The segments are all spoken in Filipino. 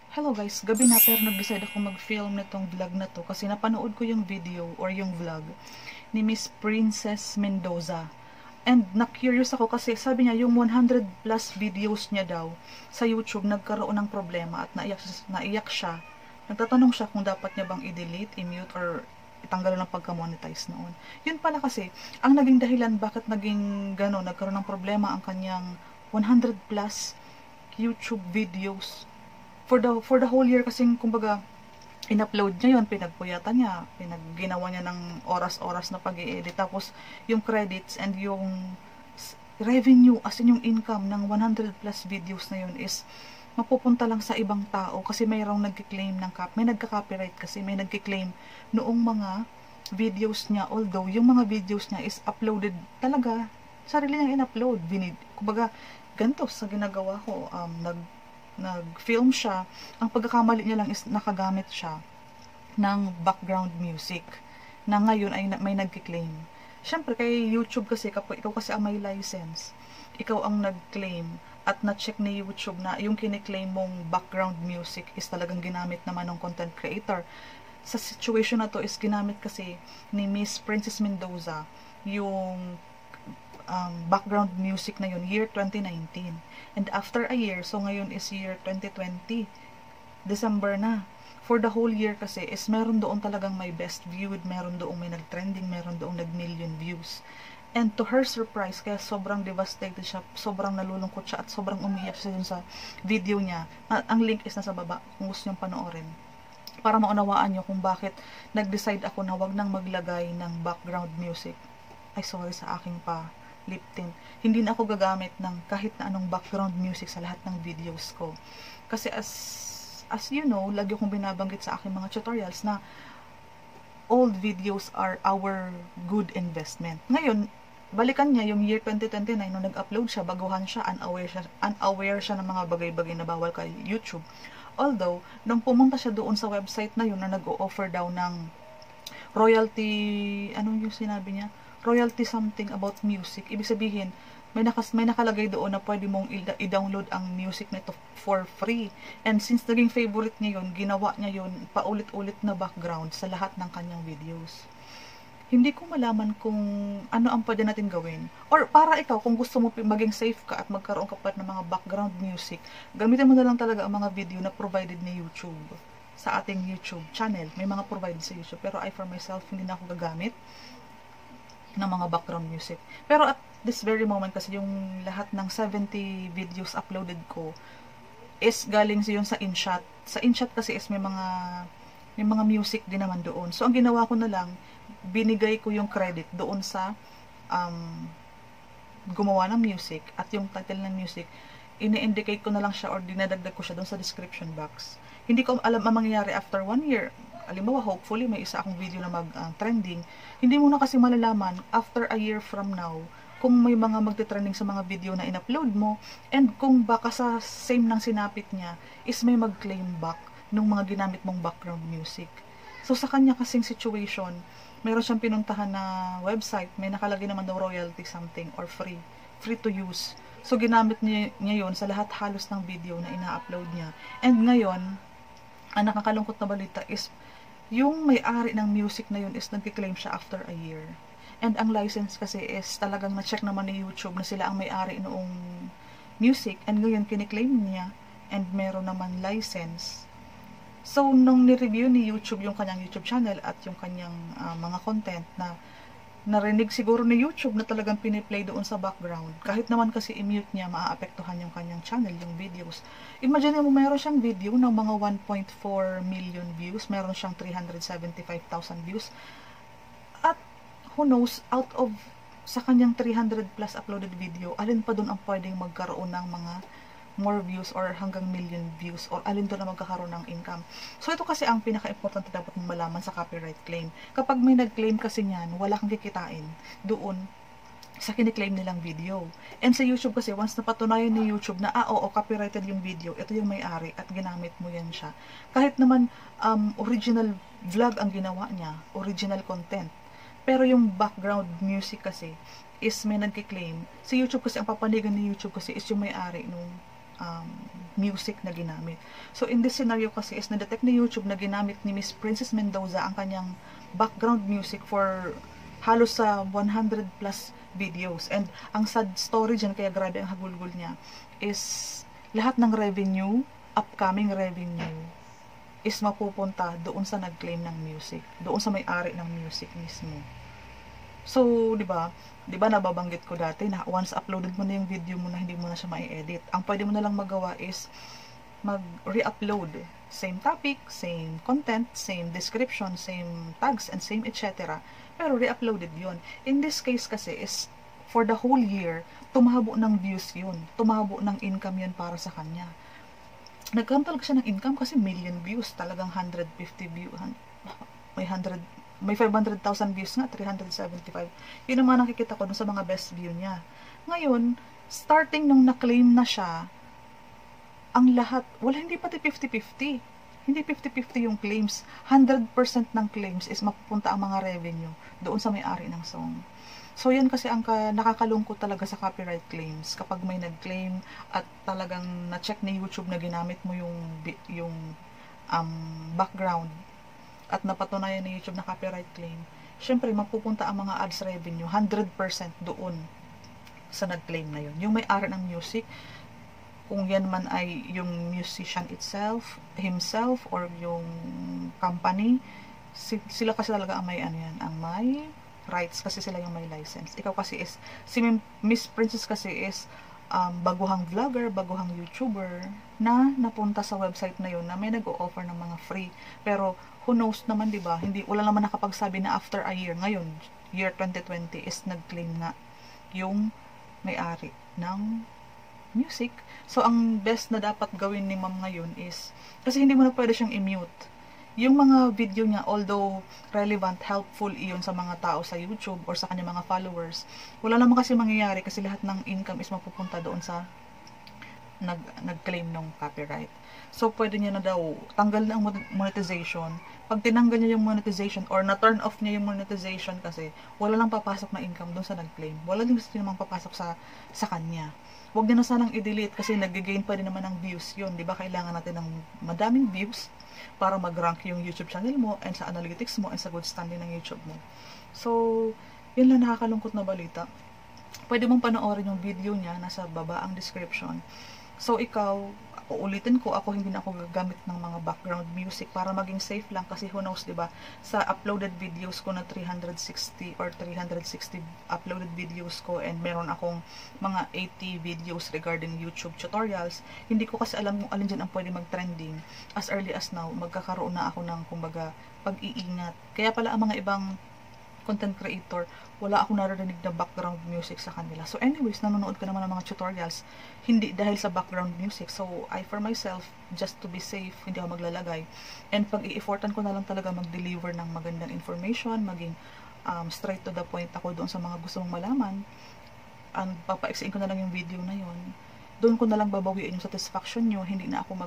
Hello guys, gabi na pero nag-decide ako mag-film nitong vlog na to kasi napanood ko yung video or yung vlog ni Miss Princess Mendoza. And na-curious ako kasi sabi niya yung 100 plus videos niya daw sa YouTube nagkaroon ng problema at naiyak siya. Nagtatanong siya kung dapat niya bang i-delete, i-mute, or itanggal ng pagka-monetize noon. Yun pala kasi, ang naging dahilan bakit naging gano'n, nagkaroon ng problema ang kanyang 100 plus YouTube videos for the whole year kasi kumbaga in-upload niya yon, pinagpuyatan niya, ginawa niya ng oras-oras na pag-i-edit, tapos yung credits and yung revenue, as in yung income ng 100 plus videos na yun is mapupunta lang sa ibang tao kasi mayroong nagki-claim ng may nagka-copyright kasi may nagki-claim noong mga videos niya, although yung mga videos niya is uploaded talaga, sarili niyang in-upload, kumbaga ganito sa ginagawa ko, nag-film siya, ang pagkakamali niya lang is nakagamit siya ng background music na ngayon ay may nagki-claim. Siyempre, kay YouTube kasi, kapag ikaw kasi ang may license, ikaw ang nag-claim at na-check ni YouTube na yung kiniklaim mong background music is talagang ginamit naman ng content creator. Sa situation na to is ginamit kasi ni Miss Princess Mendoza yung background music na yun, year 2019. And after a year, so ngayon is year 2020, December na. For the whole year kasi is meron doon talagang may best viewed, meron doon may nag-trending, meron doon nag-million views. And to her surprise, kaya sobrang devastated siya, sobrang nalulungkot siya at sobrang umiyak siya dun sa video niya. Ang link is nasa baba kung gusto niyong panoorin. Para maunawaan niyo kung bakit nag-decide ako na wag nang maglagay ng background music. Ay, sorry sa aking lip tint. Hindi na ako gagamit ng kahit na anong background music sa lahat ng videos ko. Kasi as you know, lagi akong binabanggit sa aking mga tutorials na old videos are our good investment. Ngayon, balikan niya yung year 2029 nung nag-upload siya, baguhan siya, unaware siya ng mga bagay-bagay na bawal kay YouTube. Although, nung pumunta siya doon sa website na yun na nag-o-offer daw ng royalty, anong yung sinabi niya? Royalty something about music. Ibig sabihin, may nakalagay doon na pwede mong i-download ang music nito for free. And since naging favorite niya yun, ginawa niya yun paulit-ulit na background sa lahat ng kanyang videos. Hindi ko malaman kung ano ang pwede natin gawin. Or para ikaw, kung gusto mo maging safe ka at magkaroon ka pa ng mga background music, gamitin mo na lang talaga ang mga video na provided ni YouTube sa ating YouTube channel. May mga provided sa YouTube. Pero I for myself, hindi na ako gagamit ng mga background music. Pero at this very moment kasi yung lahat ng 70 videos uploaded ko is galing yun sa InShot. Sa InShot kasi is may mga music din naman doon. So ang ginawa ko na lang, binigay ko yung credit doon sa gumawa ng music at yung title ng music, ini-indicate ko na lang siya or dinadagdag ko siya doon sa description box. Hindi ko alam ang mangyayari after 1 year. Halimbawa, hopefully, may isa akong video na mag-trending. Hindi mo na kasi malalaman after a year from now kung may mga magte-trending sa mga video na in-upload mo and kung baka sa same ng sinapit niya is may mag-claim back nung mga ginamit mong background music. So, sa kanya kasing situation, mayroon siyang pinuntahan na website, may nakalagay naman daw royalty something or free to use. So, ginamit niya yun sa lahat halos ng video na ina-upload niya. And ngayon, ang nakakalungkot na balita is yung may-ari ng music na yun is nagki-claim siya after a year. And ang license kasi is talagang na-check naman ni YouTube na sila ang may-ari noong music and ngayon kiniklaim niya and meron naman license. So, nung ni-review ni YouTube yung kanyang YouTube channel at yung kanyang mga content na narinig siguro ni YouTube na talagang piniplay doon sa background. Kahit naman kasi i-mute niya, maaapektuhan yung kanyang channel, yung videos. Imagine mo, meron siyang video ng mga 1.4 million views, meron siyang 375,000 views. At who knows, out of sa kanyang 300 plus uploaded video, alin pa doon ang pwedeng magkaroon ng mga more views or hanggang million views or alin doon na magkakaroon ng income. So, ito kasi ang pinaka-importante dapat mong malaman sa copyright claim. Kapag may nag-claim kasi niyan, wala kang kikitain doon sa kiniklaim nilang video. And sa YouTube kasi, once napatunayan ni YouTube na, oo, copyrighted yung video, ito yung may-ari at ginamit mo yan siya. Kahit naman original vlog ang ginawa niya, original content. Pero yung background music kasi is may nagki-claim. Sa YouTube kasi, ang papanigan ni YouTube kasi is yung may-ari nung music na ginamit. So, in this scenario kasi is na-detect ni YouTube na ginamit ni Miss Princess Mendoza ang kanyang background music for halos sa 100 plus videos. And ang sad story dyan, kaya grabe ang hagulgul niya, is lahat ng revenue, upcoming revenue, is mapupunta doon sa nag-claim ng music, doon sa may-ari ng music mismo. So, di ba nababanggit ko dati na once uploaded mo na yung video mo na hindi mo na siya ma-edit, ang pwede mo na lang magawa is mag-re-upload. Same topic, same content, same description, same tags, and same etc. Pero re-uploaded yun. In this case kasi is for the whole year, tumahabo ng views yun. Tumahabo ng income yun para sa kanya. Nagkaroon talaga siya ng income kasi million views. Talagang 150 views. May 500,000 views nga, 375. Yun naman nakikita ko dun sa mga best view niya. Ngayon, starting nung na-claim na siya, ang lahat, hindi pati 50-50. Hindi 50-50 yung claims. 100% ng claims is mapupunta ang mga revenue doon sa may-ari ng song. So, yan kasi ang nakakalungkot talaga sa copyright claims. Kapag may nag-claim at talagang na-check ni YouTube na ginamit mo yung background at napatunayan ni YouTube na copyright claim, syempre, mapupunta ang mga ads revenue 100% doon sa nag-claim na yun. Yung may-ari ng music, kung yan man ay yung musician himself, or yung company, sila kasi talaga ang may ang may rights kasi sila yung may license. Ikaw kasi is, si Miss Princess kasi is baguhang vlogger, baguhang YouTuber na napunta sa website na yun na may nag-o-offer ng mga free. Pero who knows naman, di ba? Wala naman nakapagsabi na after a year, ngayon, year 2020 is nag-claim nga yung may-ari ng music. So, ang best na dapat gawin ni ma'am ngayon is, kasi hindi mo na pwede siyang i-mute. Yung mga video niya, although relevant, helpful iyon sa mga tao sa YouTube or sa kanyang mga followers, wala naman kasi mangyayari kasi lahat ng income is mapupunta doon sa nag-claim ng copyright. So, pwede niya na daw tanggal na ang monetization. Pag tinanggal niya yung monetization or na-turn off niya yung monetization kasi wala lang papasok na income doon sa nag-claim. Wala din gusto namang papasok sa kanya. Huwag niya na sanang i-delete kasi nag-gain pa rin naman ng views yun. Diba? Kailangan natin ng madaming views para mag-rank yung YouTube channel mo and sa analytics mo and sa good standing ng YouTube mo. So, yun lang nakakalungkot na balita. Pwede mong panoorin yung video niya, nasa baba ang description. So, ikaw, uulitin ko, hindi na ako gagamit ng mga background music para maging safe lang kasi who knows, diba? Sa uploaded videos ko na 360 or 360 uploaded videos ko and meron akong mga 80 videos regarding YouTube tutorials, hindi ko kasi alam kung alin dyan ang pwede mag-trending. As early as now, magkakaroon na ako ng, kumbaga, pag-iingat. Kaya pala ang mga ibang content creator, wala akong naririnig na background music sa kanila. So anyways, nanonood ka naman ng mga tutorials, hindi dahil sa background music. So I for myself, just to be safe, hindi ako maglalagay. And pag i-effortan ko na lang talaga mag-deliver ng magandang information, maging straight to the point ako doon sa mga gusto mong malaman, and papaiksiin ko na lang yung video na yon. Doon ko na lang babawiin yung satisfaction nyo, hindi na ako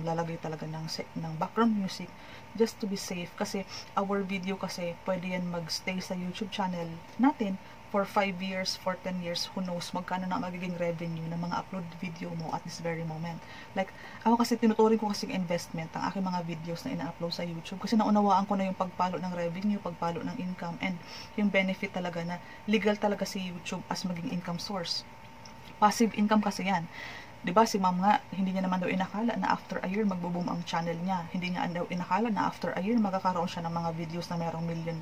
lalagay talaga ng background music just to be safe kasi our video kasi pwede yan magstay sa YouTube channel natin for 5 years, for 10 years, who knows magkano na magiging revenue ng mga upload video mo at this very moment. Like, ako kasi tinuturing ko kasing investment ang aking mga videos na ina-upload sa YouTube kasi naunawaan ko na yung pagpalo ng revenue, pagpalo ng income, and yung benefit talaga na legal talaga si YouTube as maging income source. Passive income kasi yan. Diba, si ma'am nga, hindi niya naman daw inakala na after a year magbo-boom ang channel niya. Hindi niya daw inakala na after a year magkakaroon siya ng mga videos na merong million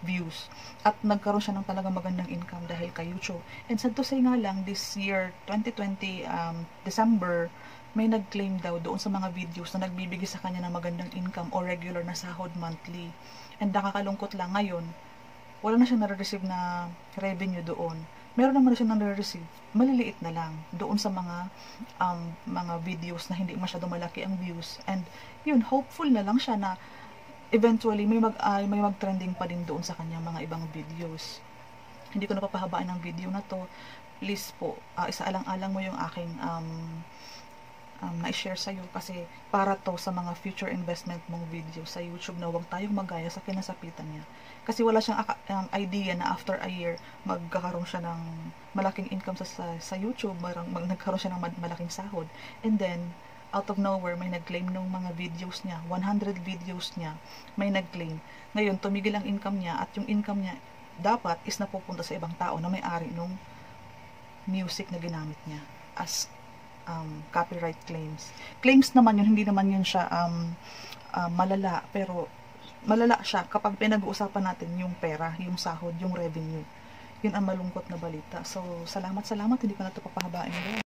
views. At nagkaroon siya ng talagang magandang income dahil kay YouTube. And sad to say nga lang, this year, 2020, December, may nag-claim daw doon sa mga videos na nagbibigay sa kanya ng magandang income o regular na sahod monthly. And nakakalungkot lang ngayon, wala na siya nare-receive na revenue doon. Meron naman siya nare-receive, maliliit na lang doon sa mga videos na hindi masyado malaki ang views. And yun, hopeful na lang siya na eventually may mag-trending pa din doon sa kanyang mga ibang videos. Hindi ko napapahabaan ng video na to. Please po, isaalang-alang mo yung aking na-share sa'yo kasi para to sa mga future investment mong video sa YouTube na huwag tayong magaya sa kinasapitan niya. Kasi wala siyang idea na after a year, magkakaroon siya ng malaking income sa YouTube, nagkaroon siya ng malaking sahod. And then, out of nowhere, may nag-claim ng mga videos niya, 100 videos niya, may nag-claim. Ngayon, tumigil ang income niya at yung income niya dapat is napupunta sa ibang tao na may-ari nung music na ginamit niya as copyright claims. Claims naman yun, hindi naman yun siya malala, pero malala siya kapag pinag-uusapan natin yung pera, yung sahod, yung revenue. Yun ang malungkot na balita. So, salamat, hindi ko na ito papahabain.